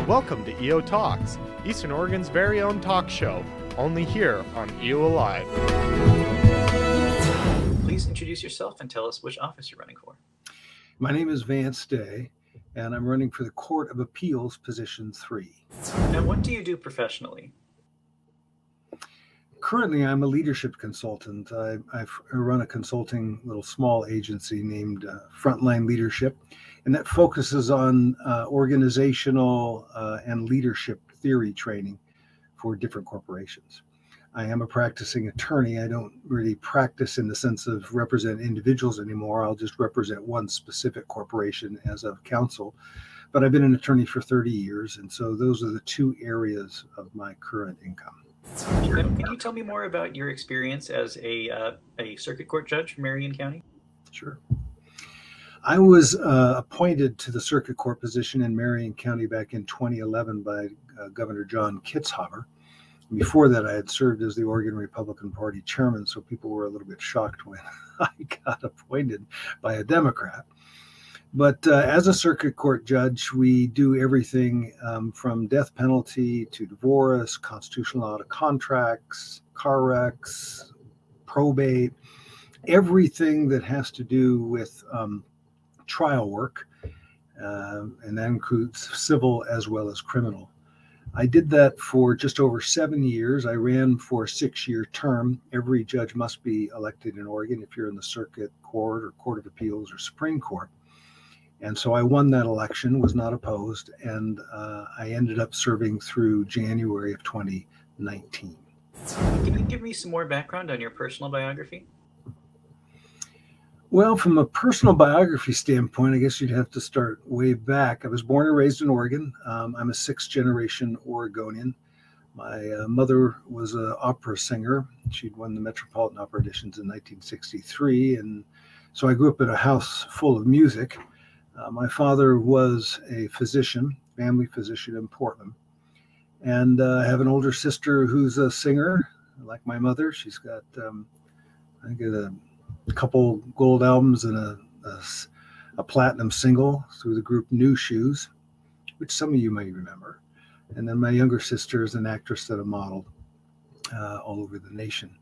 Welcome to EO Talks, Eastern Oregon's very own talk show, only here on EOAlive. Please introduce yourself and tell us which office you're running for. My name is Vance, and I'm running for the Court of Appeals, Position 3. Now, what do you do professionally? Currently, I'm a leadership consultant. I run a consulting little small agency named Frontline Leadership, and that focuses on organizational and leadership theory training for different corporations. I am a practicing attorney. I don't really practice in the sense of represent individuals anymore. I'll just represent one specific corporation as a counsel. But I've been an attorney for 30 years, and so those are the two areas of my current income. Can you tell me more about your experience as a circuit court judge from Marion County? Sure. I was appointed to the circuit court position in Marion County back in 2011 by Governor John Kitzhaber. Before that, I had served as the Oregon Republican Party chairman, so people were a little bit shocked when I got appointed by a Democrat. But as a circuit court judge, we do everything from death penalty to divorce, constitutional out of contracts, car wrecks, probate, everything that has to do with trial work, and that includes civil as well as criminal. I did that for just over 7 years. I ran for a 6-year term. Every judge must be elected in Oregon if you're in the circuit court or court of appeals or Supreme Court. And so I won that election, was not opposed, and I ended up serving through January of 2019. Can you give me some more background on your personal biography? Well, from a personal biography standpoint, I guess you'd have to start way back. I was born and raised in Oregon. I'm a sixth-generation Oregonian. My mother was an opera singer. She'd won the Metropolitan Opera Editions in 1963, and so I grew up in a house full of music. My father was a physician, family physician in Portland. And I have an older sister who's a singer, like my mother. She's got, I think, a couple gold albums and a platinum single through the group New Shoes, which some of you may remember. And then my younger sister is an actress that I modeled all over the nation.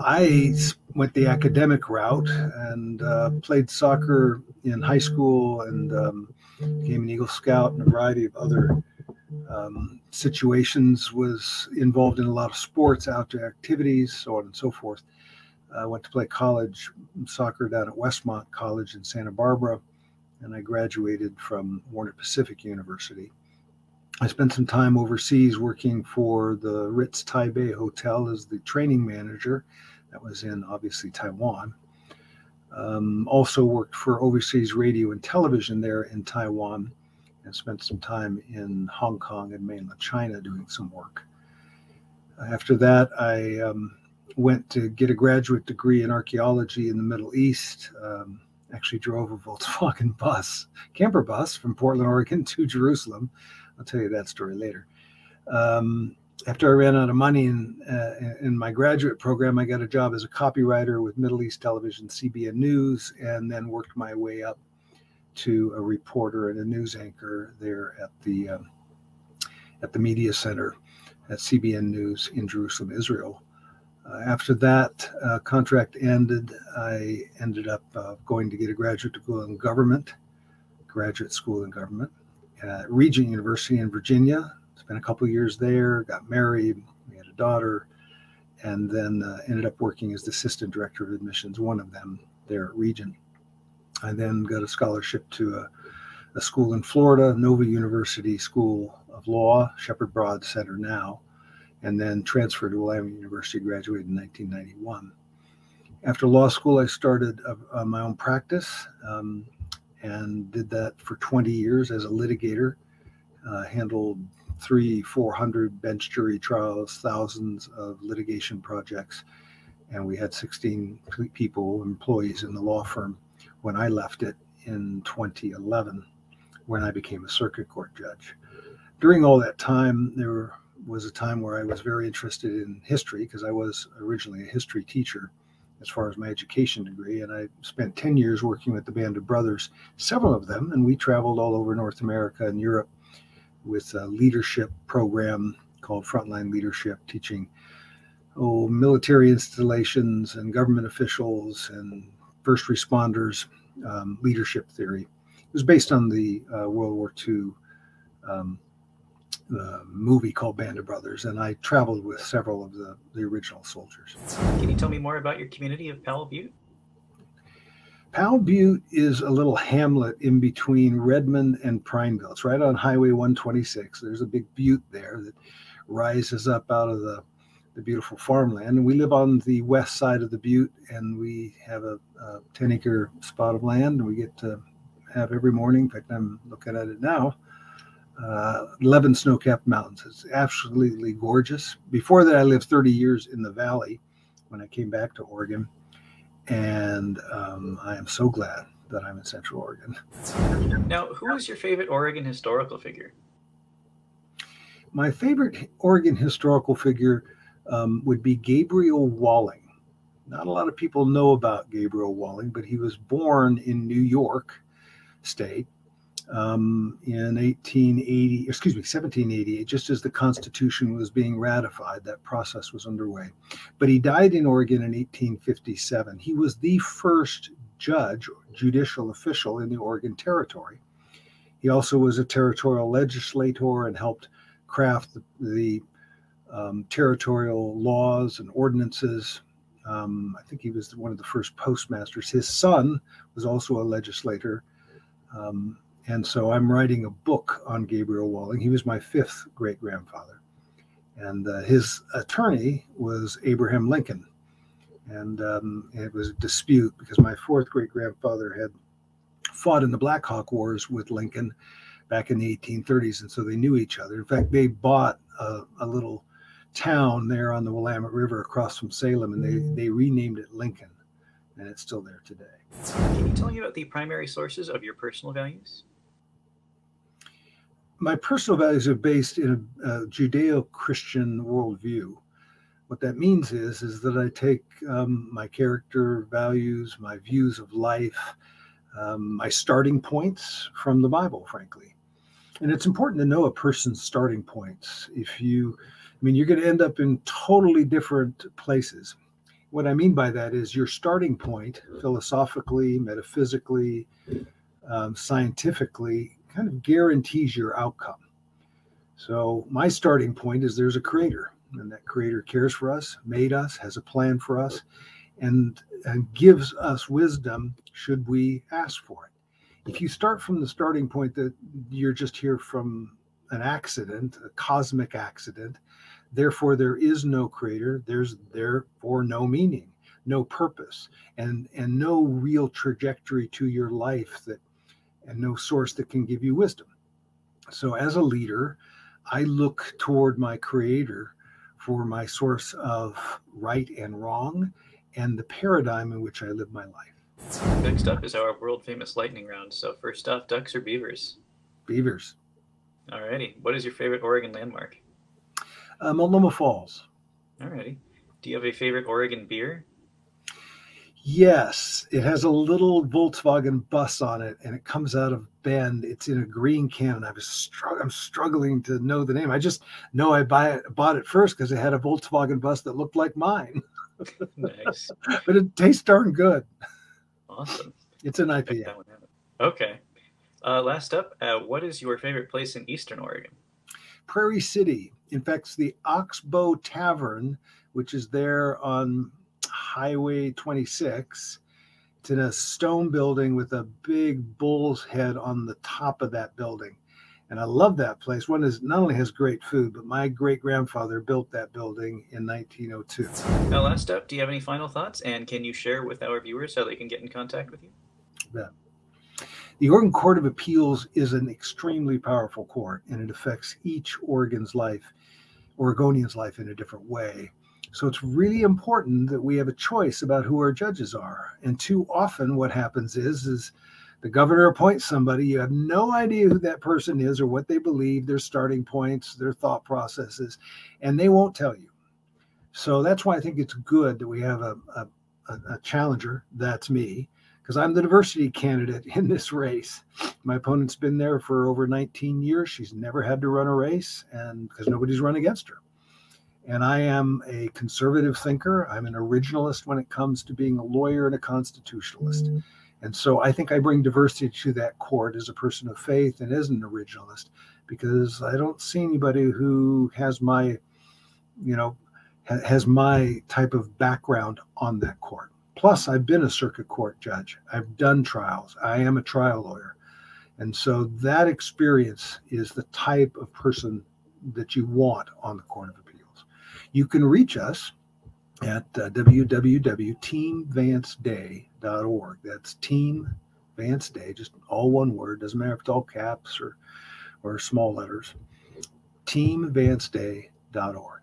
I went the academic route and played soccer in high school and became an Eagle Scout and a variety of other situations, was involved in a lot of sports, outdoor activities, so on and so forth. I went to play college soccer down at Westmont College in Santa Barbara, and I graduated from Warner Pacific University. I spent some time overseas working for the Ritz Taipei Hotel as the training manager. That was in, obviously, Taiwan. Also worked for overseas radio and television there in Taiwan, and spent some time in Hong Kong and mainland China doing some work. After that, I went to get a graduate degree in archaeology in the Middle East. Actually drove a Volkswagen bus, camper bus from Portland, Oregon to Jerusalem. I'll tell you that story later. After I ran out of money in my graduate program, I got a job as a copywriter with Middle East Television, CBN News, and then worked my way up to a reporter and a news anchor there at the media center at CBN News in Jerusalem, Israel. After that contract ended, I ended up going to get a graduate school in government at Regent University in Virginia. Spent a couple years there, got married, we had a daughter, and then ended up working as the assistant director of admissions, one of them there at Regent. I then got a scholarship to a school in Florida, Nova University School of Law, Shepherd Broad Center now, and then transferred to Willamette University, graduated in 1991. After law school, I started my own practice and did that for 20 years as a litigator, handled 300-400 bench jury trials, thousands of litigation projects, and we had 16 people, employees in the law firm when I left it in 2011, when I became a circuit court judge. During all that time, there was a time where I was very interested in history, because I was originally a history teacher as far as my education degree, and I spent 10 years working with the Band of Brothers, several of them, and we traveled all over North America and Europe with a leadership program called Frontline Leadership, teaching military installations and government officials and first responders leadership theory. It was based on the World War II movie called Band of Brothers, and I traveled with several of the original soldiers. Can you tell me more about your community of Powell Butte? Powell Butte is a little hamlet in between Redmond and Prineville. It's right on Highway 126. There's a big butte there that rises up out of the beautiful farmland. And we live on the west side of the butte, and we have a 10-acre spot of land. We get to have every morning, in fact, I'm looking at it now, 11 snow-capped mountains. It's absolutely gorgeous. Before that, I lived 30 years in the valley when I came back to Oregon. And I am so glad that I'm in Central Oregon. Now, who is your favorite Oregon historical figure? My favorite Oregon historical figure would be Gabriel Walling. Not a lot of people know about Gabriel Walling, but he was born in New York State in 1788, just as the Constitution was being ratified. That process was underway. But he died in Oregon in 1857. He was the first judicial official in the Oregon Territory. He also was a territorial legislator and helped craft the territorial laws and ordinances. I think he was one of the first postmasters. His son was also a legislator. And so I'm writing a book on Gabriel Walling. He was my fifth great-grandfather. And his attorney was Abraham Lincoln. And it was a dispute because my fourth great-grandfather had fought in the Black Hawk Wars with Lincoln back in the 1830s. And so they knew each other. In fact, they bought a little town there on the Willamette River across from Salem, and they renamed it Lincoln. And it's still there today. Can you tell me about the primary sources of your personal values? My personal values are based in a Judeo-Christian worldview. What that means is that I take my character values, my views of life, my starting points from the Bible, frankly. And it's important to know a person's starting points. You're going to end up in totally different places. What I mean by that is your starting point, philosophically, metaphysically, scientifically, kind of guarantees your outcome. So my starting point is there's a creator, and that creator cares for us, made us, has a plan for us, and gives us wisdom should we ask for it. If you start from the starting point that you're just here from an accident, a cosmic accident, therefore there is no creator, there's therefore no meaning, no purpose, and no real trajectory to your life and no source that can give you wisdom. So as a leader, I look toward my creator for my source of right and wrong and the paradigm in which I live my life. Next up is our world-famous lightning round. So first off, ducks or beavers? Beavers. Alrighty. What is your favorite Oregon landmark? Multnomah Falls. Alrighty. Do you have a favorite Oregon beer? Yes, it has a little Volkswagen bus on it, and it comes out of Bend. It's in a green can. I'm struggling to know the name. I just know I bought it first because it had a Volkswagen bus that looked like mine. Nice. But it tastes darn good. Awesome. It's an IPA. Okay. Last up, what is your favorite place in Eastern Oregon? Prairie City. In fact, it's the Oxbow Tavern, which is there on Highway 26. It's in a stone building with a big bull's head on the top of that building. And I love that place. One is not only has great food, but my great-grandfather built that building in 1902. Now, last up, do you have any final thoughts? And can you share with our viewers how they can get in contact with you? Yeah. The Oregon Court of Appeals is an extremely powerful court, and it affects each Oregonian's life in a different way. So it's really important that we have a choice about who our judges are. And too often what happens is the governor appoints somebody. You have no idea who that person is or what they believe, their starting points, their thought processes, and they won't tell you. So that's why I think it's good that we have a challenger, that's me, because I'm the diversity candidate in this race. My opponent's been there for over 19 years. She's never had to run a race, and because nobody's run against her. And I am a conservative thinker. I'm an originalist when it comes to being a lawyer and a constitutionalist. And so I think I bring diversity to that court as a person of faith and as an originalist, because I don't see anybody who has my, has my type of background on that court. Plus, I've been a circuit court judge. I've done trials. I am a trial lawyer. And so that experience is the type of person that you want on the Court of Appeals. You can reach us at www.teamvanceday.org. That's Team Vance Day, just all one word. Doesn't matter if it's all caps or small letters. teamvanceday.org.